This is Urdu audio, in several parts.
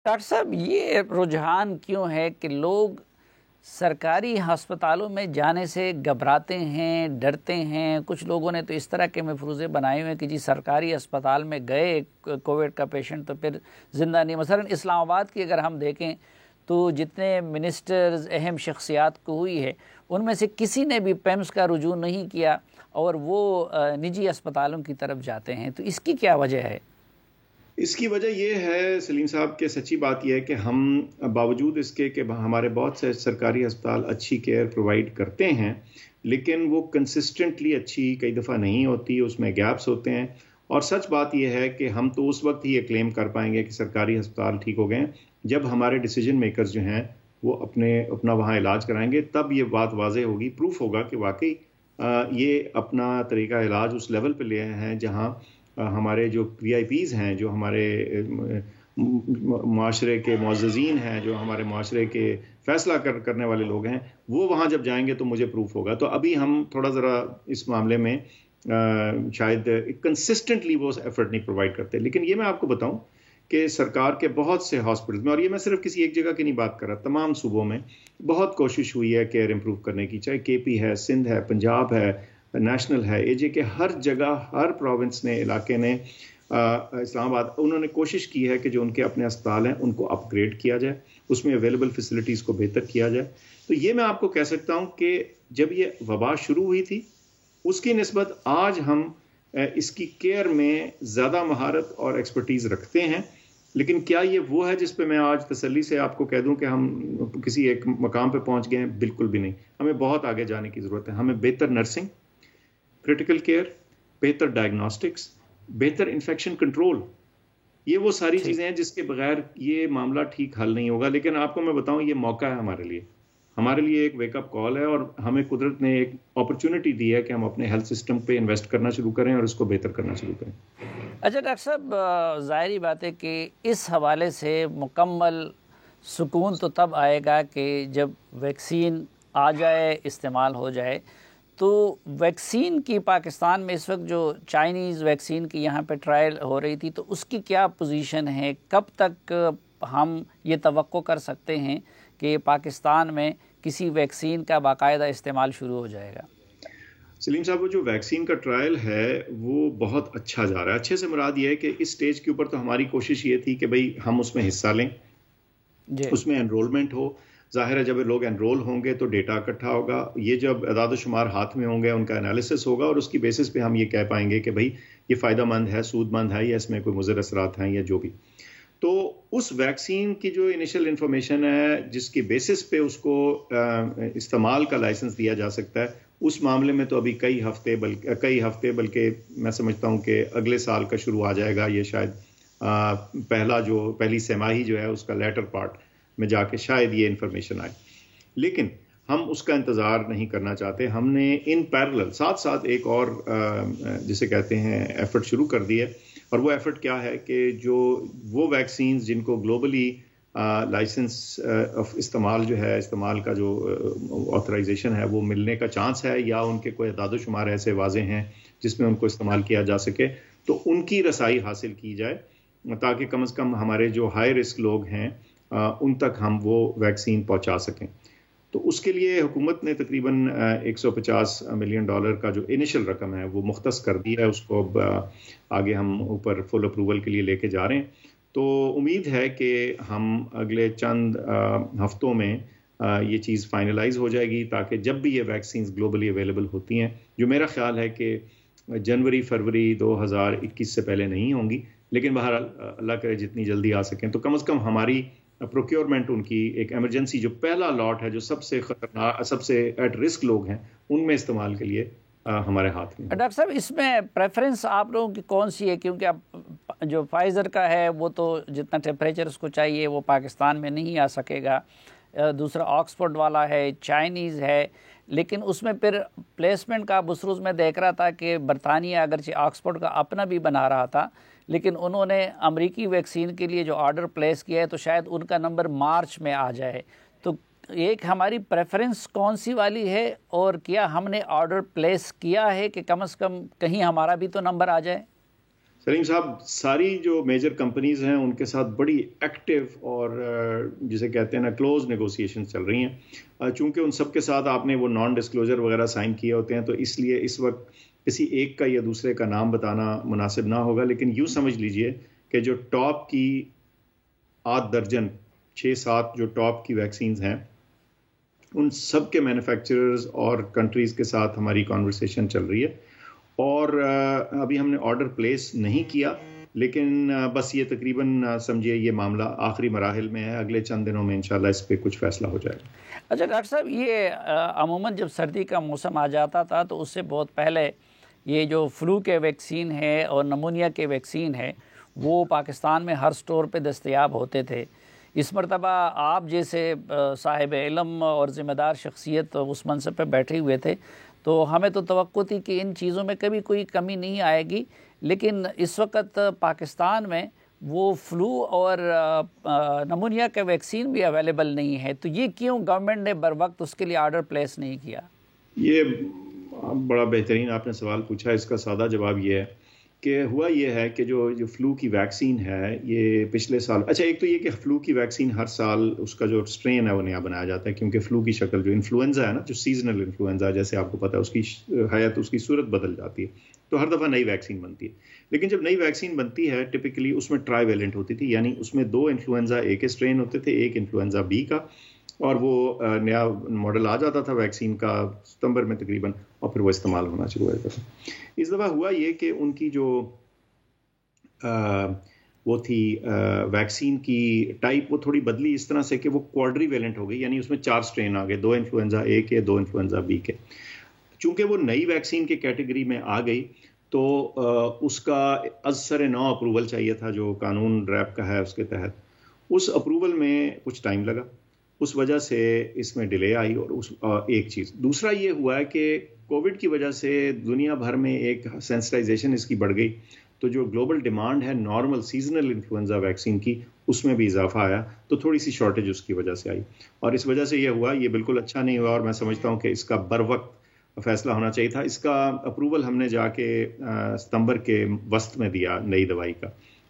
ڈاکٹر صاحب یہ رجحان کیوں ہے کہ لوگ سرکاری ہسپتالوں میں جانے سے گھبراتے ہیں، ڈرتے ہیں؟ کچھ لوگوں نے تو اس طرح کے مفروضے بنائے ہوئے ہیں کہ جی سرکاری اسپتال میں گئے کووڈ کا پیشنٹ تو پھر زندہ نہیں۔ مثلا اسلام آباد کی اگر ہم دیکھیں تو جتنے منسٹرز اہم شخصیات کو ہوئی ہے ان میں سے کسی نے بھی پیمز کا رجوع نہیں کیا اور وہ نجی اسپتالوں کی طرف جاتے ہیں، تو اس کی کیا وجہ ہے؟ اس کی وجہ یہ ہے سلیم صاحب کہ سچی بات یہ ہے کہ ہم باوجود اس کے کہ ہمارے بہت سے سرکاری ہسپتال اچھی کیئر پرووائڈ کرتے ہیں، لیکن وہ کنسسٹنٹلی اچھی کئی دفعہ نہیں ہوتی، اس میں گیپس ہوتے ہیں۔ اور سچ بات یہ ہے کہ ہم تو اس وقت ہی یہ کلیم کر پائیں گے کہ سرکاری ہسپتال ٹھیک ہو گئے ہیں جب ہمارے ڈیسیجن میکرز جو ہیں وہ اپنا وہاں علاج کرائیں گے، تب یہ بات واضح ہوگی، پروف ہوگا کہ واقعی یہ اپنا طریقہ علاج اس لیول پہ لے ہیں جہاں ہمارے جو وی آئی پیز ہیں، جو ہمارے معاشرے کے معززین ہیں، جو ہمارے معاشرے کے فیصلہ کرنے والے لوگ ہیں، وہ وہاں جب جائیں گے تو مجھے پروف ہوگا۔ تو ابھی ہم تھوڑا ذرا اس معاملے میں شاید کنسسٹنٹلی وہ ایفرٹ نہیں پرووائڈ کرتے۔ لیکن یہ میں آپ کو بتاؤں کہ سرکار کے بہت سے ہاسپٹلز میں، اور یہ میں صرف کسی ایک جگہ کی نہیں بات کر رہا، تمام صوبوں میں بہت کوشش ہوئی ہے کیئر امپروو کرنے کی، چاہے کے پی ہے، سندھ ہے، پنجاب ہے، نیشنل ہے، اے جے کے، ہر جگہ ہر پروونس نے، علاقے نے، اسلام آباد، انہوں نے کوشش کی ہے کہ جو ان کے اپنے اسپتال ہیں ان کو اپ گریڈ کیا جائے، اس میں اویلیبل فیسلٹیز کو بہتر کیا جائے۔ تو یہ میں آپ کو کہہ سکتا ہوں کہ جب یہ وبا شروع ہوئی تھی اس کی نسبت آج ہم اس کی کیئر میں زیادہ مہارت اور ایکسپرٹیز رکھتے ہیں۔ لیکن کیا یہ وہ ہے جس پہ میں آج تسلی سے آپ کو کہہ دوں کہ ہم کسی ایک مقام پہ پہنچ گئے ہیں؟ بالکل بھی نہیں، ہمیں بہت آگے جانے کی ضرورت ہے۔ ہمیں بہتر نرسنگ، کرٹیکل کیئر، بہتر ڈائگنوسٹکس، بہتر انفیکشن کنٹرول، یہ وہ ساری چیزیں ہیں جس کے بغیر یہ معاملہ ٹھیک حل نہیں ہوگا۔ لیکن آپ کو میں بتاؤں یہ موقع ہے ہمارے لیے ایک ویک اپ کال ہے، اور ہمیں قدرت نے ایک اپرچونٹی دی ہے کہ ہم اپنے ہیلتھ سسٹم پہ انویسٹ کرنا شروع کریں اور اس کو بہتر کرنا شروع کریں۔ اچھا ڈاکٹر صاحب، ظاہری بات ہے کہ اس حوالے سے مکمل سکون تو تب آئے گا کہ جب ویکسین آ جائے، استعمال ہو جائے۔ تو ویکسین کی پاکستان میں اس وقت جو چائنیز ویکسین کی یہاں پہ ٹرائل ہو رہی تھی، تو اس کی کیا پوزیشن ہے؟ کب تک ہم یہ توقع کر سکتے ہیں کہ پاکستان میں کسی ویکسین کا باقاعدہ استعمال شروع ہو جائے گا؟ سلیم صاحب، وہ جو ویکسین کا ٹرائل ہے وہ بہت اچھا جا رہا ہے۔ اچھے سے مراد یہ ہے کہ اس سٹیج کے اوپر تو ہماری کوشش یہ تھی کہ بھئی ہم اس میں حصہ لیں، اس میں انرولمنٹ ہو۔ ظاہر ہے جب لوگ انرول ہوں گے تو ڈیٹا اکٹھا ہوگا، یہ جب اعداد و شمار ہاتھ میں ہوں گے ان کا انالیسس ہوگا، اور اس کی بیسس پہ ہم یہ کہہ پائیں گے کہ بھئی یہ فائدہ مند ہے، سود مند ہے، یا اس میں کوئی مضر اثرات ہیں یا جو بھی۔ تو اس ویکسین کی جو انیشل انفارمیشن ہے جس کی بیسس پہ اس کو استعمال کا لائسنس دیا جا سکتا ہے، اس معاملے میں تو ابھی کئی ہفتے بلکہ میں سمجھتا ہوں کہ اگلے سال کا شروع آ جائے گا۔ یہ شاید پہلی سہ-ماہی جو ہے اس کا لیٹر پارٹ میں جا کے شاید یہ انفارمیشن آئے، لیکن ہم اس کا انتظار نہیں کرنا چاہتے۔ ہم نے ان پیرلل ساتھ ساتھ ایک اور جسے کہتے ہیں ایفرٹ شروع کر دی ہے، اور وہ ایفرٹ کیا ہے کہ وہ ویکسینز جن کو گلوبلی لائسنس آف استعمال جو ہے، استعمال کا جو آتھرائزیشن ہے وہ ملنے کا چانس ہے، یا ان کے کوئی اعداد و شمار ایسے واضح ہیں جس میں ان کو استعمال کیا جا سکے، تو ان کی رسائی حاصل کی جائے تاکہ کم از کم ہمارے جو ہائی رسک لوگ ہیں ان تک ہم وہ ویکسین پہنچا سکیں۔ تو اس کے لیے حکومت نے تقریباً $150 ملین کا جو انیشل رقم ہے وہ مختص کر دی ہے، اس کو اب آگے ہم اوپر فل اپروول کے لیے لے کے جا رہے ہیں۔ تو امید ہے کہ ہم اگلے چند ہفتوں میں یہ چیز فائنلائز ہو جائے گی، تاکہ جب بھی یہ ویکسینز گلوبلی اویلیبل ہوتی ہیں، جو میرا خیال ہے کہ فروری 2021 سے پہلے نہیں ہوں گی، لیکن بہرحال اللہ کرے جتنی جلدی آ سکیں، تو کم از کم ہماری پروکیورمنٹ ان کی ایک ایمرجنسی جو پہلا لاٹ ہے جو سب سے خطرناک، سب سے ایٹ رسک لوگ ہیں، ان میں استعمال کے لیے ہمارے ہاتھ میں۔ ڈاکٹر صاحب، اس میں پریفرنس آپ لوگوں کی کون سی ہے؟ کیونکہ اب جو فائزر کا ہے وہ تو جتنا ٹیمپریچر اس کو چاہیے وہ پاکستان میں نہیں آ سکے گا، دوسرا آکسفورڈ والا ہے، چائنیز ہے، لیکن اس میں پھر پلیسمنٹ کا بسروز میں دیکھ رہا تھا کہ برطانیہ اگرچہ آکسفورڈ کا اپنا بھی بنا رہا تھا، لیکن انہوں نے امریکی ویکسین کے لیے جو آرڈر پلیس کیا ہے تو شاید ان کا نمبر مارچ میں آ جائے۔ تو ایک ہماری پریفرنس کون سی والی ہے، اور کیا ہم نے آرڈر پلیس کیا ہے کہ کم از کم کہیں ہمارا بھی تو نمبر آ جائے؟ سلیم صاحب، ساری جو میجر کمپنیز ہیں ان کے ساتھ بڑی ایکٹیو اور جسے کہتے ہیں نا کلوز نیگوسیشن چل رہی ہیں. چونکہ ان سب کے ساتھ آپ نے وہ نان ڈسکلوجر وغیرہ سائن کیے ہوتے ہیں، تو اس لیے اس وقت کسی ایک کا یا دوسرے کا نام بتانا مناسب نہ ہوگا. لیکن یوں سمجھ لیجئے کہ جو ٹاپ کی 8 درجن 6-7 جو ٹاپ کی ویکسینز ہیں، ان سب کے مینوفیکچررز اور کنٹریز کے ساتھ ہماری کانورسیشن چل رہی ہے. اور ابھی ہم نے آرڈر پلیس نہیں کیا، لیکن بس یہ تقریباً سمجھیے یہ معاملہ آخری مراحل میں ہے. اگلے چند دنوں میں انشاءاللہ اس پہ کچھ فیصلہ ہو جائے گا. اچھا ڈاکٹر صاحب، یہ عموماً جب سردی کا موسم آ جاتا تھا تو اس سے بہت پہلے یہ جو فلو کے ویکسین ہے اور نمونیا کے ویکسین ہے وہ پاکستان میں ہر سٹور پہ دستیاب ہوتے تھے. اس مرتبہ آپ جیسے صاحب علم اور ذمہ دار شخصیت اس منصب پہ بیٹھے ہوئے تھے، تو ہمیں تو توقع تھی کہ ان چیزوں میں کبھی کوئی کمی نہیں آئے گی. لیکن اس وقت پاکستان میں وہ فلو اور نمونیا کا ویکسین بھی اویلیبل نہیں ہے. تو یہ کیوں گورنمنٹ نے بر وقت اس کے لیے آرڈر پلیس نہیں کیا؟ یہ بڑا بہترین آپ نے سوال پوچھا. اس کا سادہ جواب یہ ہے کہ ہوا یہ ہے کہ جو فلو کی ویکسین ہے یہ پچھلے سال، اچھا ایک تو یہ کہ فلو کی ویکسین ہر سال اس کا جو سٹرین ہے وہ نیا بنایا جاتا ہے، کیونکہ فلو کی شکل جو انفلوئنزا ہے نا، جو سیزنل انفلوئنزا جیسے آپ کو پتا ہے، اس کی حیات اس کی صورت بدل جاتی ہے، تو ہر دفعہ نئی ویکسین بنتی ہے. لیکن جب نئی ویکسین بنتی ہے ٹپکلی اس میں ٹرائی ویلنٹ ہوتی تھی، یعنی اس میں 2 انفلوئنزا اے کے سٹرین ہوتے تھے، ایک انفلوئنزا بی کا، اور وہ نیا ماڈل آ جاتا تھا ویکسین کا ستمبر میں تقریباً، اور پھر وہ استعمال ہونا شروع ہو جاتا تھا. اس دفعہ ہوا یہ کہ ان کی جو وہ تھی ویکسین کی ٹائپ، وہ تھوڑی بدلی اس طرح سے کہ وہ کوارڈری ویلنٹ ہو گئی، یعنی اس میں 4 سٹرین آ گئے، 2 انفلوئنزا اے کے، 2 انفلوئنزا بی کے. چونکہ وہ نئی ویکسین کے کیٹیگری میں آ گئی تو اس کا از سر نو اپروول چاہیے تھا، جو قانون ریپ کا ہے اس کے تحت. اس اپروول میں کچھ ٹائم لگا، اس وجہ سے اس میں ڈیلے آئی. اور ایک چیز دوسرا یہ ہوا ہے کہ کووڈ کی وجہ سے دنیا بھر میں ایک سینسٹائزیشن اس کی بڑھ گئی، تو جو گلوبل ڈیمانڈ ہے نارمل سیزنل انفلوئنزا ویکسین کی، اس میں بھی اضافہ آیا، تو تھوڑی سی شارٹیج اس کی وجہ سے آئی. اور اس وجہ سے یہ ہوا، یہ بالکل اچھا نہیں ہوا، اور میں سمجھتا ہوں کہ اس کا بر وقت فیصلہ ہونا چاہیے تھا. اس کا اپروول ہم نے جا کے ستمبر کے وسط میں دیا نئی دوائی کا.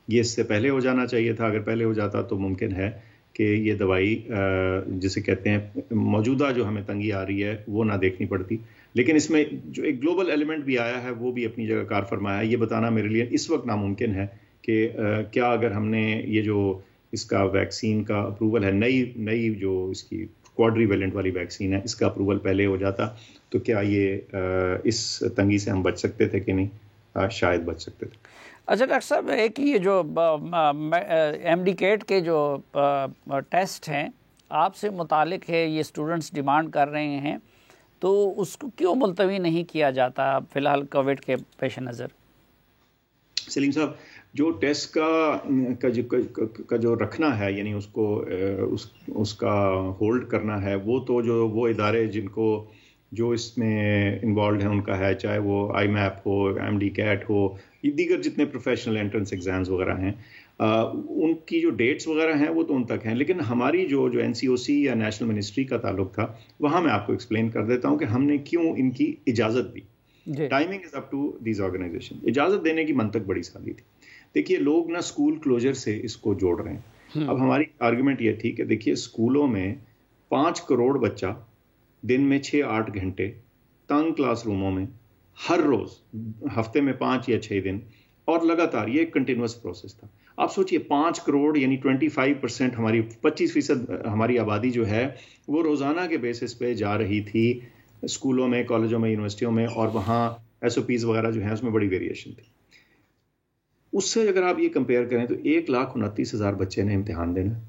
یہ اس سے پہلے ہو جانا چاہیے تھا. اگر پہلے ہو جاتا تو ممکن ہے کہ یہ دوائی جسے کہتے ہیں موجودہ جو ہمیں تنگی آ رہی ہے وہ نہ دیکھنی پڑتی. لیکن اس میں جو ایک گلوبل ایلیمنٹ بھی آیا ہے وہ بھی اپنی جگہ کار فرمایا ہے. یہ بتانا میرے لیے اس وقت ناممکن ہے کہ کیا اگر ہم نے یہ جو اس کا ویکسین کا اپروول ہے، نئی جو اس کی کوارڈری ویلنٹ والی ویکسین ہے، اس کا اپروول پہلے ہو جاتا تو کیا یہ اس تنگی سے ہم بچ سکتے تھے کہ نہیں؟ شاید بچ سکتے تھے. اچھا ڈاکٹر صاحب، ایک یہ جو ایم ڈی کیٹ کے جو ٹیسٹ ہیں آپ سے متعلق ہے، یہ اسٹوڈنٹس ڈیمانڈ کر رہے ہیں، تو اس کو کیوں ملتوی نہیں کیا جاتا فی الحال کووڈ کے پیش نظر؟ سلیم صاحب، جو ٹیسٹ کا جو رکھنا ہے، یعنی اس کو اس کا ہولڈ کرنا ہے، وہ تو جو وہ ادارے جن کو جو اس میں انوالوڈ ہیں ان کا ہے، چاہے وہ آئی میپ ہو، ایم ڈی کیٹ ہو، دیگر جتنے پروفیشنل انٹرنس ایگزامز وغیرہ ہیں، ان کی جو ڈیٹس وغیرہ ہیں وہ تو ان تک ہیں. لیکن ہماری جو این سی او سی یا نیشنل منسٹری کا تعلق تھا، وہاں میں آپ کو ایکسپلین کر دیتا ہوں کہ ہم نے کیوں ان کی اجازت دی. Timing is up to these organisation. اجازت دینے کی منطق بڑی سادی تھی. دیکھیے، لوگ نا اسکول کلوجر سے اس کو جوڑ رہے ہیں. اب ہماری آرگومنٹ یہ تھی کہ دیکھیے، اسکولوں میں 5 کروڑ بچہ دن میں 6-8 گھنٹے تنگ کلاس روموں میں ہر روز، ہفتے میں 5 یا 6 دن، اور لگاتار یہ ایک کنٹینیوس پروسیس تھا. آپ سوچئے 5 کروڑ یعنی 25% ہماری 25% ہماری آبادی جو ہے وہ روزانہ کے بیسس پہ جا رہی تھی اسکولوں میں، کالجوں میں، یونیورسٹیوں میں، اور وہاں ایس او پیز وغیرہ جو ہیں اس میں بڑی ویریشن تھی. اس سے اگر آپ یہ کمپیئر کریں تو 1,29,000 بچے نے امتحان دینا.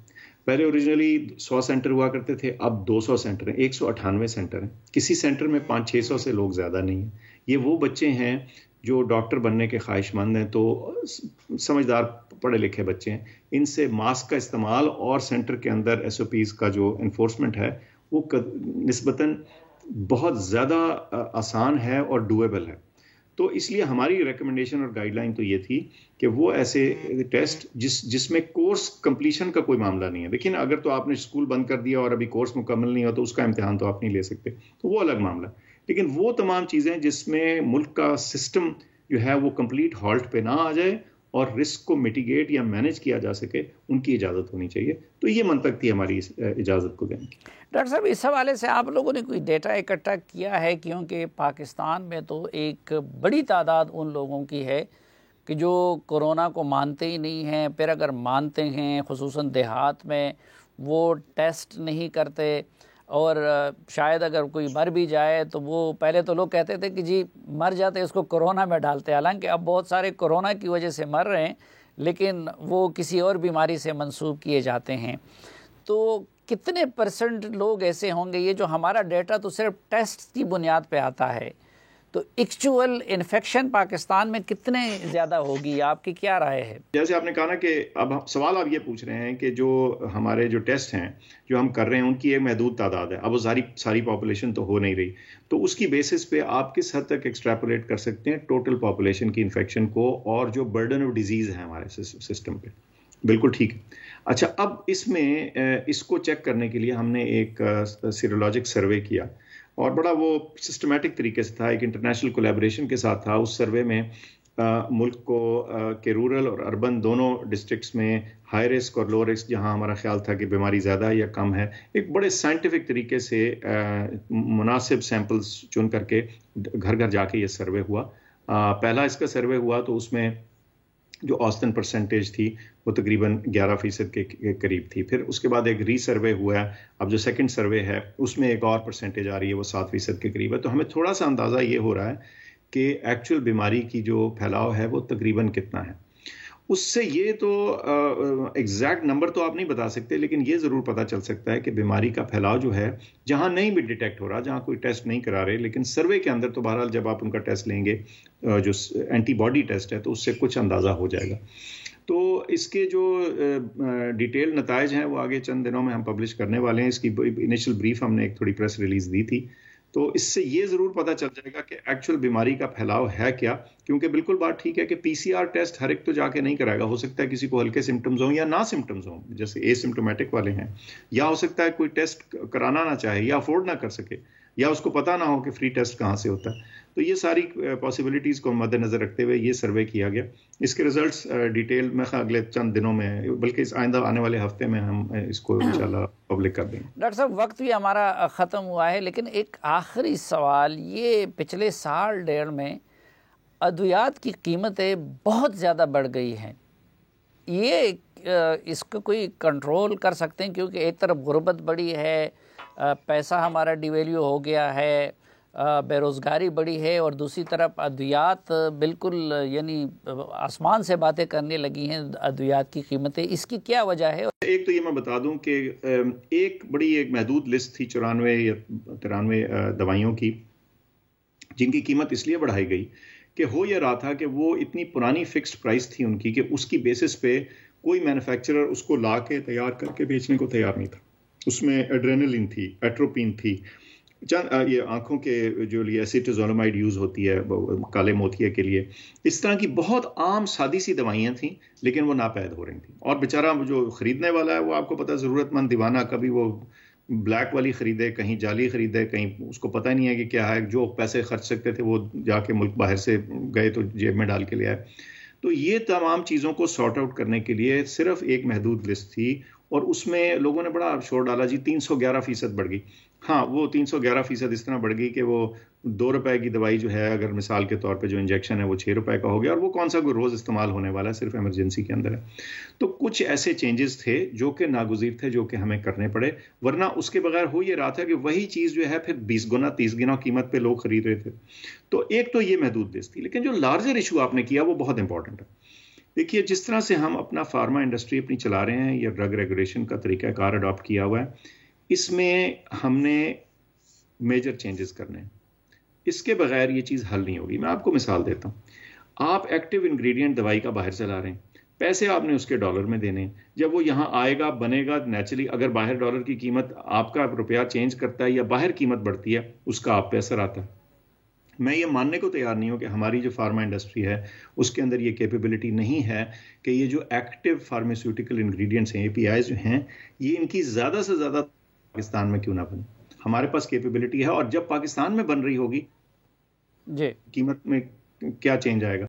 پہلے اوریجنلی 100 سینٹر ہوا کرتے تھے، اب 200 سینٹر ہیں، 198 سینٹر ہیں. کسی سینٹر میں 500-600 سے لوگ زیادہ نہیں ہیں. یہ وہ بچے ہیں جو ڈاکٹر بننے کے خواہش مند ہیں، تو سمجھدار پڑھے لکھے بچے ہیں. ان سے ماسک کا استعمال اور سینٹر کے اندر ایس او پیز کا جو انفورسمنٹ ہے وہ نسبتاً بہت زیادہ آسان ہے اور ڈویبل ہے. تو اس لیے ہماری ریکمنڈیشن اور گائیڈ لائن تو یہ تھی کہ وہ ایسے ٹیسٹ جس میں کورس کمپلیشن کا کوئی معاملہ نہیں ہے. دیکھیں، اگر تو آپ نے اسکول بند کر دیا اور ابھی کورس مکمل نہیں ہوا تو اس کا امتحان تو آپ نہیں لے سکتے، تو وہ الگ معاملہ. لیکن وہ تمام چیزیں جس میں ملک کا سسٹم جو ہے وہ کمپلیٹ ہالٹ پہ نہ آ جائے اور رسک کو میٹیگیٹ یا مینیج کیا جا سکے ان کی اجازت ہونی چاہیے. تو یہ منطق تھی ہماری اجازت کو دینے کی. ڈاکٹر صاحب اس حوالے سے آپ لوگوں نے کوئی ڈیٹا اکٹھا کیا ہے؟ کیونکہ پاکستان میں تو ایک بڑی تعداد ان لوگوں کی ہے کہ جو کورونا کو مانتے ہی نہیں ہیں، پھر اگر مانتے ہیں خصوصاً دیہات میں وہ ٹیسٹ نہیں کرتے، اور شاید اگر کوئی مر بھی جائے تو وہ پہلے تو لوگ کہتے تھے کہ جی مر جاتے اس کو کورونا میں ڈالتے، حالانکہ اب بہت سارے کورونا کی وجہ سے مر رہے ہیں لیکن وہ کسی اور بیماری سے منسوب کیے جاتے ہیں. تو کتنے پرسنٹ لوگ ایسے ہوں گے؟ یہ جو ہمارا ڈیٹا تو صرف ٹیسٹ کی بنیاد پہ آتا ہے، تو ایکچوئل انفیکشن پاکستان میں کتنے زیادہ ہوگی؟ آپ کی کیا رائے ہے؟ جیسے آپ نے کہا نا کہ اب سوال آپ یہ پوچھ رہے ہیں کہ جو ہمارے جو ٹیسٹ ہیں جو ہم کر رہے ہیں ان کی ایک محدود تعداد ہے، اب وہ ساری پاپولیشن تو ہو نہیں رہی، تو اس کی بیسس پہ آپ کس حد تک ایکسٹریپولیٹ کر سکتے ہیں ٹوٹل پاپولیشن کی انفیکشن کو اور جو برڈن آف ڈیزیز ہے ہمارے سسٹم پہ. بالکل ٹھیک ہے. اچھا، اب اس میں اس کو چیک کرنے کے لیے ہم نے ایک سیرولوجک سروے کیا، اور بڑا وہ سسٹمیٹک طریقے سے تھا، ایک انٹرنیشنل کولیبریشن کے ساتھ تھا. اس سروے میں ملک کو کہ رورل اور اربن دونوں ڈسٹرکٹس میں ہائی رسک اور لو رسک، جہاں ہمارا خیال تھا کہ بیماری زیادہ ہے یا کم ہے، ایک بڑے سائنٹیفک طریقے سے مناسب سیمپلز چن کر کے گھر گھر جا کے یہ سروے ہوا. پہلا اس کا سروے ہوا تو اس میں جو اوسطن پرسنٹیج تھی وہ تقریباً 11% کے قریب تھی. پھر اس کے بعد ایک ری سروے ہوا ہے، اب جو سیکنڈ سروے ہے اس میں ایک اور پرسنٹیج آ رہی ہے، وہ 7% کے قریب ہے. تو ہمیں تھوڑا سا اندازہ یہ ہو رہا ہے کہ ایکچوئل بیماری کی جو پھیلاؤ ہے وہ تقریباً کتنا ہے. اس سے یہ تو ایگزیکٹ نمبر تو آپ نہیں بتا سکتے، لیکن یہ ضرور پتہ چل سکتا ہے کہ بیماری کا پھیلاؤ جو ہے جہاں نہیں بھی ڈیٹیکٹ ہو رہا، جہاں کوئی ٹیسٹ نہیں کرا رہے، لیکن سروے کے اندر تو بہرحال جب آپ ان کا ٹیسٹ لیں گے جو اینٹی باڈی ٹیسٹ ہے تو اس سے کچھ اندازہ ہو جائے گا. تو اس کے جو ڈیٹیل نتائج ہیں وہ آگے چند دنوں میں ہم پبلش کرنے والے ہیں. اس کی انیشل بریف ہم نے ایک تھوڑی پریس ریلیز دی تھی، تو اس سے یہ ضرور پتہ چل جائے گا کہ ایکچوئل بیماری کا پھیلاؤ ہے کیا. کیونکہ بالکل بات ٹھیک ہے کہ پی سی آر ٹیسٹ ہر ایک تو جا کے نہیں کرائے گا، ہو سکتا ہے کسی کو ہلکے سمٹمز ہوں یا نہ سمٹمز ہوں، جیسے اے سمٹومیٹک والے ہیں، یا ہو سکتا ہے کوئی ٹیسٹ کرانا نہ چاہے یا افورڈ نہ کر سکے، یا اس کو پتہ نہ ہو کہ فری ٹیسٹ کہاں سے ہوتا ہے. تو یہ ساری پاسبلٹیز کو مد نظر رکھتے ہوئے یہ سروے کیا گیا. اس کے ریزلٹس ڈیٹیل میں اگلے چند دنوں میں، بلکہ آئندہ آنے والے ہفتے میں ہم اس کو انشاءاللہ پبلک کر دیں گے. ڈاکٹر صاحب وقت بھی ہمارا ختم ہوا ہے، لیکن ایک آخری سوال، یہ پچھلے سال ڈیڑھ میں ادویات کی قیمتیں بہت زیادہ بڑھ گئی ہیں، یہ اس کو کوئی کنٹرول کر سکتے ہیں؟ کیونکہ ایک طرف غربت بڑی ہے، پیسہ ہمارا ڈیویلیو ہو گیا ہے، بے روزگاری بڑی ہے، اور دوسری طرف ادویات بالکل یعنی آسمان سے باتیں کرنے لگی ہیں ادویات کی قیمتیں. اس کی کیا وجہ ہے؟ ایک تو یہ میں بتا دوں کہ ایک محدود لسٹ تھی 94 یا 93 دوائیوں کی، جن کی قیمت اس لیے بڑھائی گئی کہ ہو یہ رہا تھا کہ وہ اتنی پرانی فکسڈ پرائس تھی ان کی کہ اس کی بیسس پہ کوئی مینوفیکچرر اس کو لا کے تیار کر کے بیچنے کو تیار نہیں تھا. اس میں ایڈرینلن تھی، ایٹروپین تھی، چند یہ آنکھوں کے جو لیے ایسیٹازولامائڈ یوز ہوتی ہے کالے موتیے کے لیے، اس طرح کی بہت عام سادی سی دوائیاں تھیں، لیکن وہ ناپید ہو رہی تھیں. اور بیچارہ جو خریدنے والا ہے وہ آپ کو پتہ ضرورت مند دیوانہ، کبھی وہ بلیک والی خریدے، کہیں جعلی خریدے، کہیں اس کو پتہ نہیں ہے کہ کیا ہے. جو پیسے خرچ سکتے تھے وہ جا کے ملک باہر سے گئے تو جیب میں ڈال کے لے آئے. تو یہ تمام چیزوں کو سارٹ آؤٹ کرنے کے لیے صرف ایک محدود لسٹ تھی، اور اس میں لوگوں نے بڑا شور ڈالا، جی 311% بڑھ گئی. ہاں، وہ 311% اس طرح بڑھ گئی کہ وہ 2 روپے کی دوائی جو ہے، اگر مثال کے طور پہ جو انجیکشن ہے وہ 6 روپے کا ہو گیا، اور وہ کون سا کوئی روز استعمال ہونے والا ہے، صرف ایمرجنسی کے اندر ہے. تو کچھ ایسے چینجز تھے جو کہ ناگزیر تھے، جو کہ ہمیں کرنے پڑے، ورنہ اس کے بغیر ہو یہ رہا تھا کہ وہی چیز جو ہے پھر 20 گنا 30 گنا قیمت پہ لوگ خرید رہے تھے. تو ایک تو یہ محدود لسٹ تھی، لیکن جو لارجر ایشو آپ نے کیا وہ بہت امپورٹنٹ ہے. دیکھیے، جس طرح سے ہم اپنا فارما انڈسٹری اپنی چلا رہے ہیں، یہ ڈرگ ریگولیشن کا طریقہ کار اڈاپٹ کیا ہوا ہے، اس میں ہم نے میجر چینجز کرنے ہیں. اس کے بغیر یہ چیز حل نہیں ہوگی. میں آپ کو مثال دیتا ہوں. آپ ایکٹیو انگریڈینٹ دوائی کا باہر سے لا رہے ہیں، پیسے آپ نے اس کے ڈالر میں دینے ہیں. جب وہ یہاں آئے گا، بنے گا، نیچرلی اگر باہر ڈالر کی قیمت آپ کا روپیہ چینج کرتا ہے یا باہر قیمت بڑھتی ہے، اس کا آپ پہ اثر آتا ہے. میں یہ ماننے کو تیار نہیں ہوں کہ ہماری جو فارما انڈسٹری ہے اس کے اندر یہ کیپیبلٹی نہیں ہے کہ یہ جو ایکٹیو فارماسیوٹیکل انگریڈینٹس ہیں، APIs جو ہیں، یہ ان کی زیادہ سے زیادہ پاکستان میں کیوں نہ بنے. ہمارے پاس کیپیبلٹی ہے، اور جب پاکستان میں بن رہی ہوگی، جی، قیمت میں کیا چینج آئے گا.